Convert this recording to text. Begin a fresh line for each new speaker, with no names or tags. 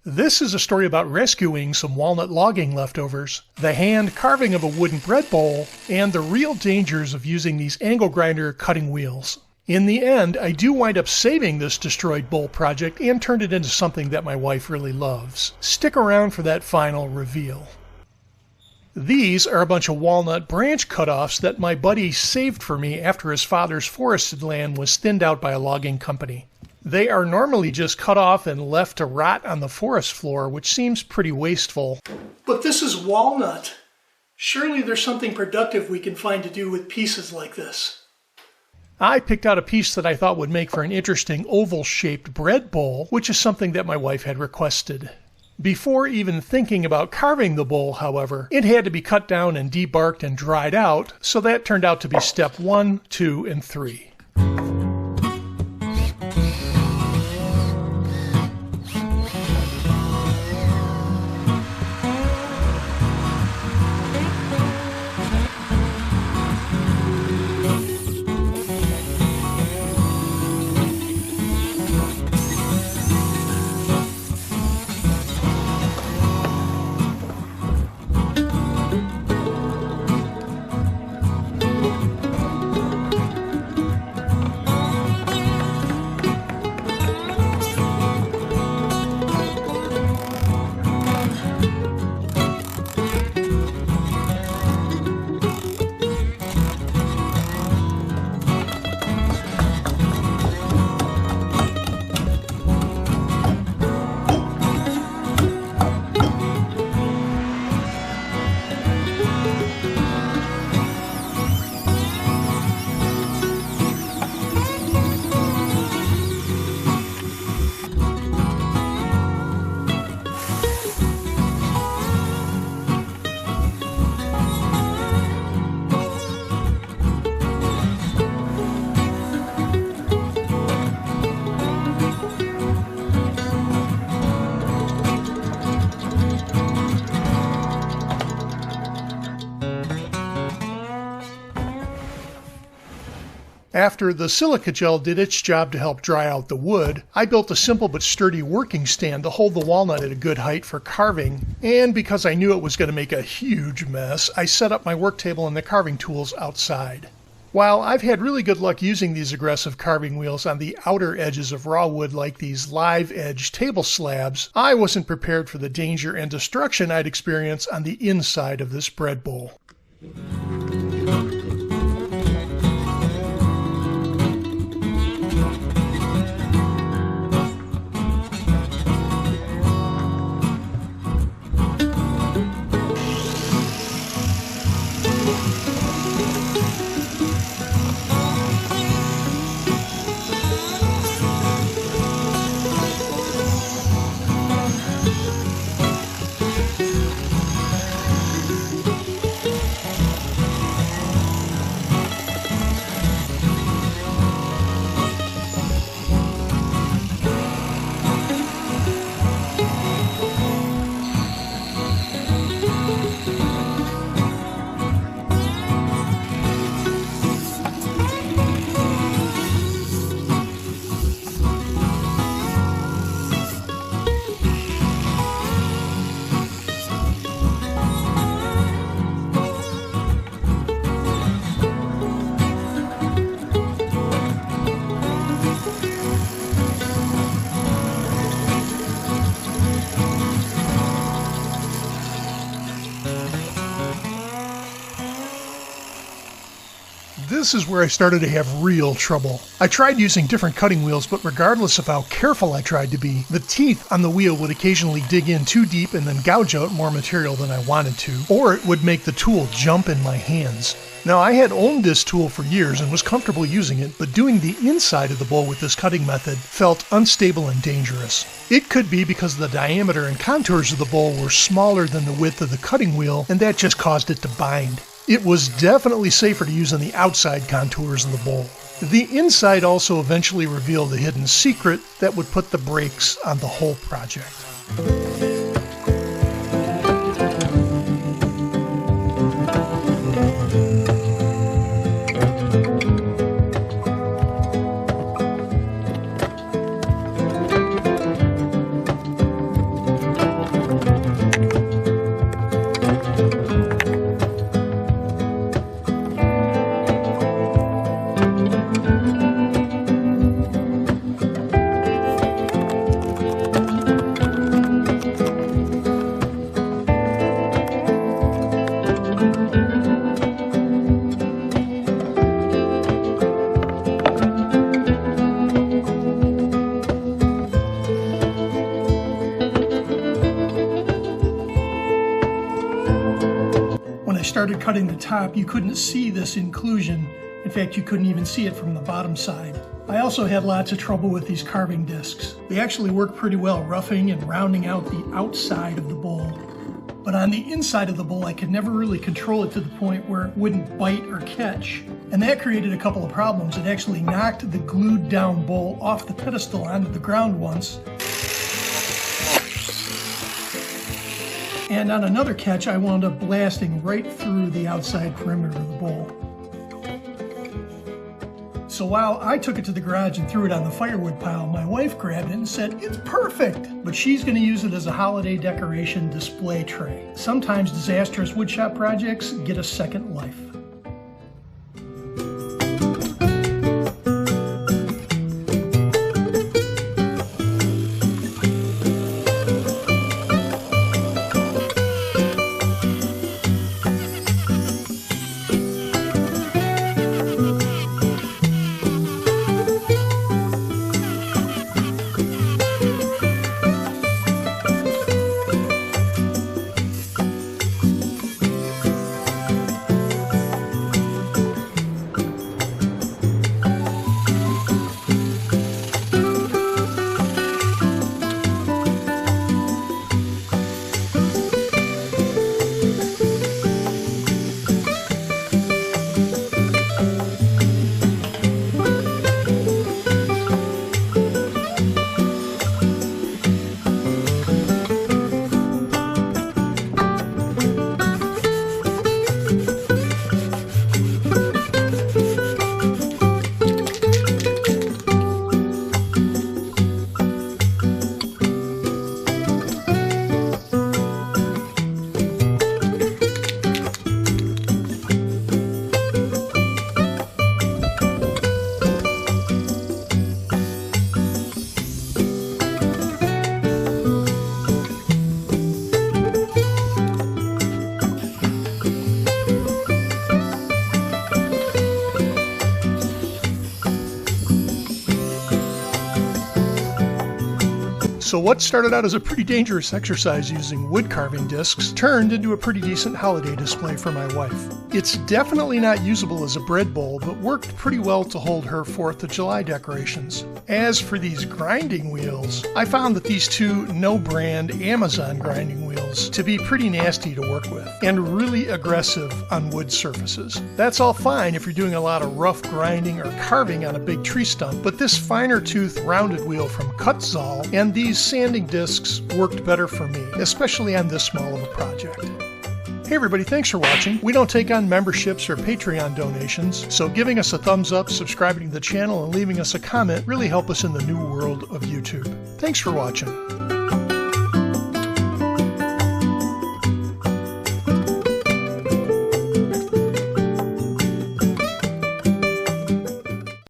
This is a story about rescuing some walnut logging leftovers, the hand carving of a wooden bread bowl, and the real dangers of using these angle grinder cutting wheels. In the end, I do wind up saving this destroyed bowl project and turned it into something that my wife really loves. Stick around for that final reveal. These are a bunch of walnut branch cutoffs that my buddy saved for me after his father's forested land was thinned out by a logging company. They are normally just cut off and left to rot on the forest floor, which seems pretty wasteful. But this is walnut. Surely there's something productive we can find to do with pieces like this. I picked out a piece that I thought would make for an interesting oval-shaped bread bowl, which is something that my wife had requested. Before even thinking about carving the bowl, however, it had to be cut down and debarked and dried out, so that turned out to be step 1, 2, and 3. After the silica gel did its job to help dry out the wood, I built a simple but sturdy working stand to hold the walnut at a good height for carving, and because I knew it was going to make a huge mess, I set up my work table and the carving tools outside. While I've had really good luck using these aggressive carving wheels on the outer edges of raw wood like these live edge table slabs, I wasn't prepared for the danger and destruction I'd experience on the inside of this bread bowl. This is where I started to have real trouble. I tried using different cutting wheels, but regardless of how careful I tried to be, the teeth on the wheel would occasionally dig in too deep and then gouge out more material than I wanted to, or it would make the tool jump in my hands. Now, I had owned this tool for years and was comfortable using it, but doing the inside of the bowl with this cutting method felt unstable and dangerous. It could be because the diameter and contours of the bowl were smaller than the width of the cutting wheel, and that just caused it to bind. It was definitely safer to use on the outside contours of the bowl. The inside also eventually revealed the hidden secret that would put the brakes on the whole project. started cutting the top, you couldn't see this inclusion. In fact, you couldn't even see it from the bottom side. I also had lots of trouble with these carving discs. They actually work pretty well, roughing and rounding out the outside of the bowl. But on the inside of the bowl, I could never really control it to the point where it wouldn't bite or catch. And that created a couple of problems. It actually knocked the glued down bowl off the pedestal onto the ground once. And on another catch, I wound up blasting right through the outside perimeter of the bowl. So while I took it to the garage and threw it on the firewood pile, my wife grabbed it and said, "It's perfect!" But she's going to use it as a holiday decoration display tray. Sometimes disastrous woodshop projects get a second life. So what started out as a pretty dangerous exercise using wood carving discs turned into a pretty decent holiday display for my wife. It's definitely not usable as a bread bowl, but worked pretty well to hold her 4th of July decorations. As for these grinding wheels, I found that these two no-brand Amazon grinding wheels to be pretty nasty to work with and really aggressive on wood surfaces. That's all fine if you're doing a lot of rough grinding or carving on a big tree stump, but this finer tooth rounded wheel from Kutzall and these sanding discs worked better for me, especially on this small of a project. Hey everybody, thanks for watching. We don't take on memberships or Patreon donations, so giving us a thumbs up, subscribing to the channel, and leaving us a comment really help us in the new world of YouTube. Thanks for watching.